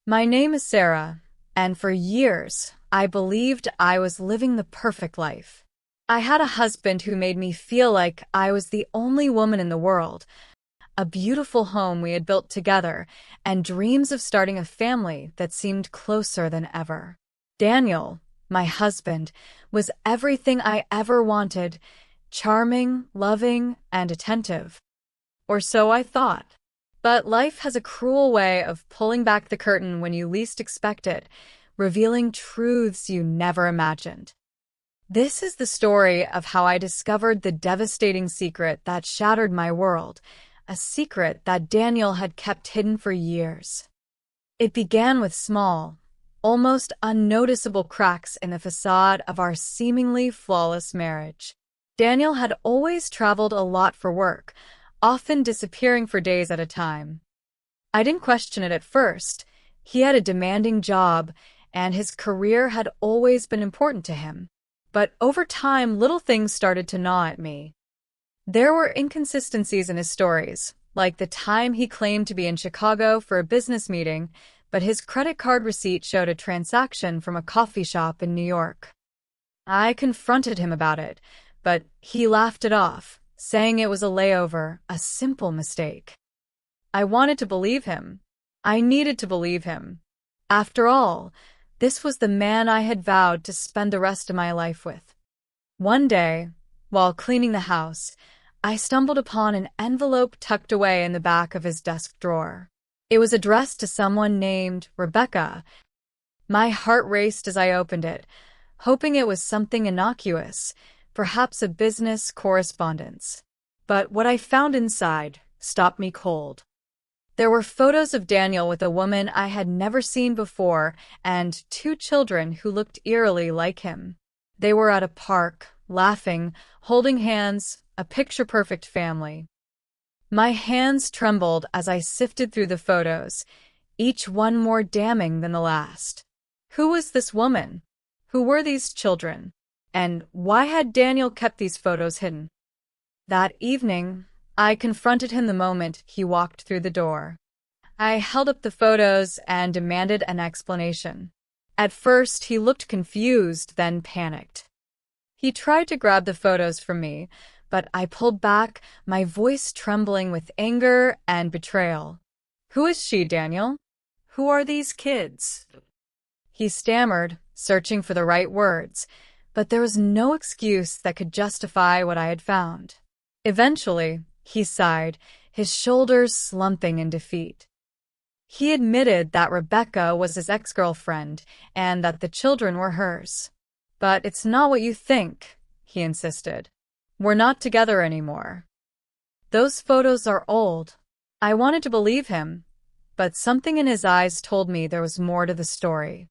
My name is Sarah, and for years, I believed I was living the perfect life. I had a husband who made me feel like I was the only woman in the world, a beautiful home we had built together, and dreams of starting a family that seemed closer than ever. Daniel, my husband, was everything I ever wanted: charming, loving, and attentive. Or so I thought. But life has a cruel way of pulling back the curtain when you least expect it, revealing truths you never imagined. This is the story of how I discovered the devastating secret that shattered my world, a secret that Daniel had kept hidden for years. It began with small, almost unnoticeable cracks in the facade of our seemingly flawless marriage. Daniel had always traveled a lot for work, often disappearing for days at a time. I didn't question it at first. He had a demanding job, and his career had always been important to him. But over time, little things started to gnaw at me. There were inconsistencies in his stories, like the time he claimed to be in Chicago for a business meeting, but his credit card receipt showed a transaction from a coffee shop in New York. I confronted him about it, but he laughed it off, saying it was a layover, a simple mistake. I wanted to believe him. I needed to believe him. After all, this was the man I had vowed to spend the rest of my life with. One day, while cleaning the house, I stumbled upon an envelope tucked away in the back of his desk drawer. It was addressed to someone named Rebecca. My heart raced as I opened it, hoping it was something innocuous, perhaps a business correspondence. But what I found inside stopped me cold. There were photos of Daniel with a woman I had never seen before and 2 children who looked eerily like him. They were at a park, laughing, holding hands, a picture-perfect family. My hands trembled as I sifted through the photos, each one more damning than the last. Who was this woman? Who were these children? And why had Daniel kept these photos hidden? That evening, I confronted him the moment he walked through the door. I held up the photos and demanded an explanation. At first, he looked confused, then panicked. He tried to grab the photos from me, but I pulled back, my voice trembling with anger and betrayal. "Who is she, Daniel? Who are these kids?" He stammered, searching for the right words, but there was no excuse that could justify what I had found. Eventually, he sighed, his shoulders slumping in defeat. He admitted that Rebecca was his ex-girlfriend and that the children were hers. "But it's not what you think," he insisted. "We're not together anymore." Those photos are old. I wanted to believe him, but something in his eyes told me there was more to the story.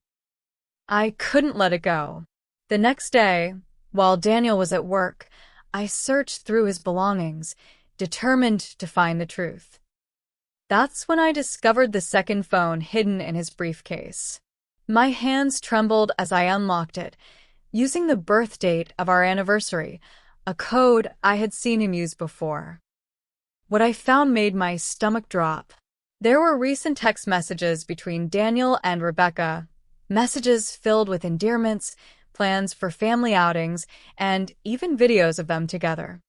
I couldn't let it go. The next day, while Daniel was at work, I searched through his belongings, determined to find the truth. That's when I discovered the second phone hidden in his briefcase. My hands trembled as I unlocked it, using the birth date of our anniversary, a code I had seen him use before. What I found made my stomach drop. There were recent text messages between Daniel and Rebecca, messages filled with endearments, plans for family outings, and even videos of them together.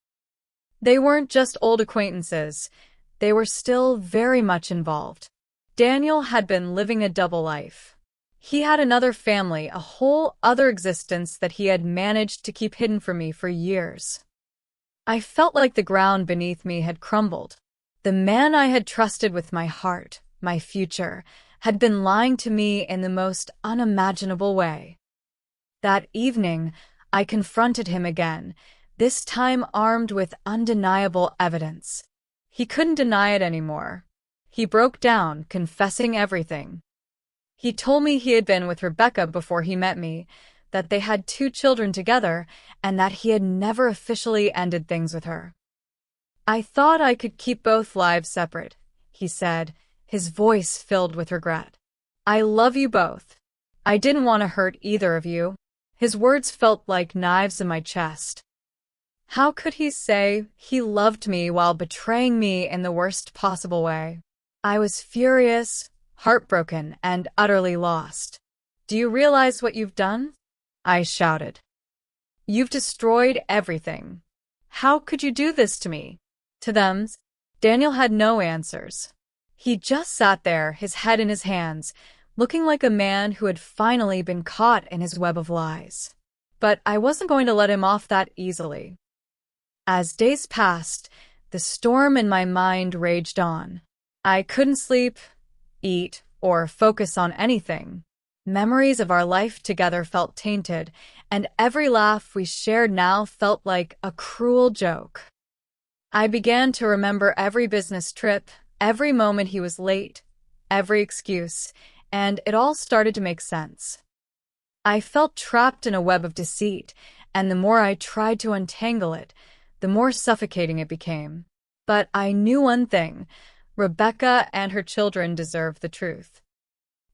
They weren't just old acquaintances. They were still very much involved. Daniel had been living a double life. He had another family, a whole other existence that he had managed to keep hidden from me for years. I felt like the ground beneath me had crumbled. The man I had trusted with my heart, my future, had been lying to me in the most unimaginable way. That evening, I confronted him again, this time armed with undeniable evidence. He couldn't deny it anymore. He broke down, confessing everything. He told me he had been with Rebecca before he met me, that they had 2 children together, and that he had never officially ended things with her. "I thought I could keep both lives separate," he said, his voice filled with regret. "I love you both. I didn't want to hurt either of you." His words felt like knives in my chest. How could he say he loved me while betraying me in the worst possible way? I was furious, heartbroken and utterly lost. "Do you realize what you've done?" I shouted. "You've destroyed everything. How could you do this to me?" To them, Daniel had no answers. He just sat there, his head in his hands, looking like a man who had finally been caught in his web of lies. But I wasn't going to let him off that easily. As days passed, the storm in my mind raged on. I couldn't sleep, eat, or focus on anything. Memories of our life together felt tainted, and every laugh we shared now felt like a cruel joke. I began to remember every business trip, every moment he was late, every excuse, and it all started to make sense. I felt trapped in a web of deceit, and the more I tried to untangle it, the more suffocating it became. But I knew one thing: Rebecca and her children deserved the truth.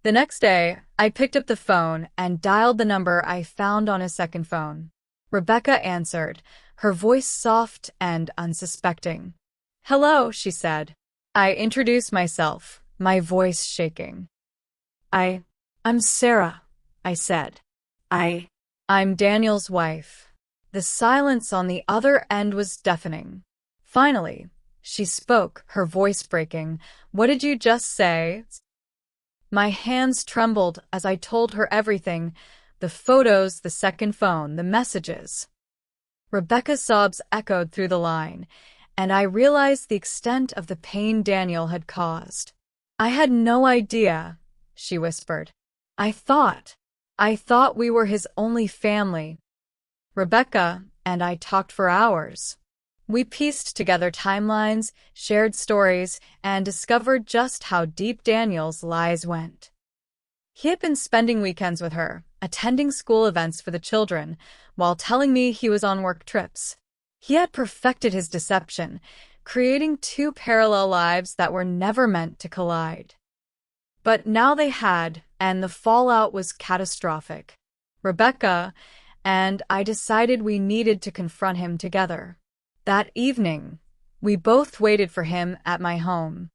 The next day, I picked up the phone and dialed the number I found on his second phone. Rebecca answered, her voice soft and unsuspecting. "Hello," she said. I introduced myself, my voice shaking. I'm Sarah," I said. I'm Daniel's wife." The silence on the other end was deafening. Finally, she spoke, her voice breaking. "What did you just say?" My hands trembled as I told her everything: the photos, the second phone, the messages. Rebecca's sobs echoed through the line, and I realized the extent of the pain Daniel had caused. "I had no idea," she whispered. I thought we were his only family." Rebecca and I talked for hours. We pieced together timelines, shared stories, and discovered just how deep Daniel's lies went. He had been spending weekends with her, attending school events for the children, while telling me he was on work trips. He had perfected his deception, creating two parallel lives that were never meant to collide. But now they had, and the fallout was catastrophic. Rebecca and I decided we needed to confront him together. That evening, we both waited for him at my home.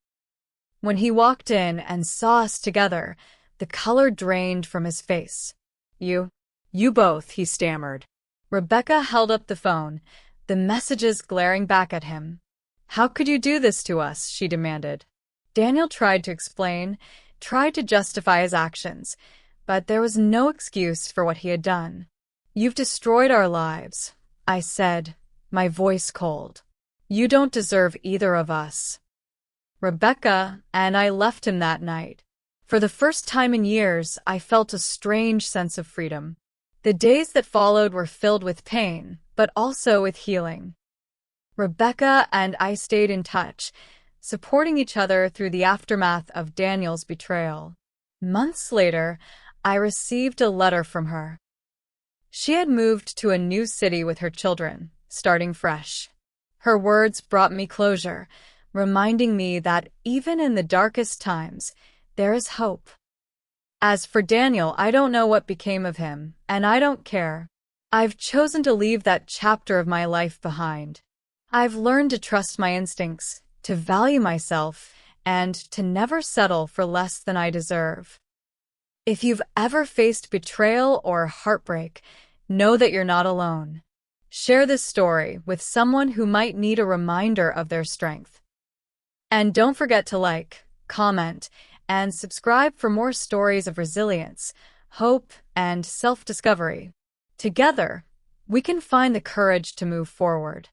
When he walked in and saw us together, the color drained from his face. You both," he stammered. Rebecca held up the phone, the messages glaring back at him. "How could you do this to us?" she demanded. Daniel tried to explain, tried to justify his actions, but there was no excuse for what he had done. "You've destroyed our lives," I said, my voice cold. "You don't deserve either of us." Rebecca and I left him that night. For the first time in years, I felt a strange sense of freedom. The days that followed were filled with pain, but also with healing. Rebecca and I stayed in touch, supporting each other through the aftermath of Daniel's betrayal. Months later, I received a letter from her. She had moved to a new city with her children, starting fresh. Her words brought me closure, reminding me that even in the darkest times, there is hope. As for Daniel, I don't know what became of him, and I don't care. I've chosen to leave that chapter of my life behind. I've learned to trust my instincts, to value myself, and to never settle for less than I deserve. If you've ever faced betrayal or heartbreak, know that you're not alone. Share this story with someone who might need a reminder of their strength. And don't forget to like, comment, and subscribe for more stories of resilience, hope, and self-discovery. Together, we can find the courage to move forward.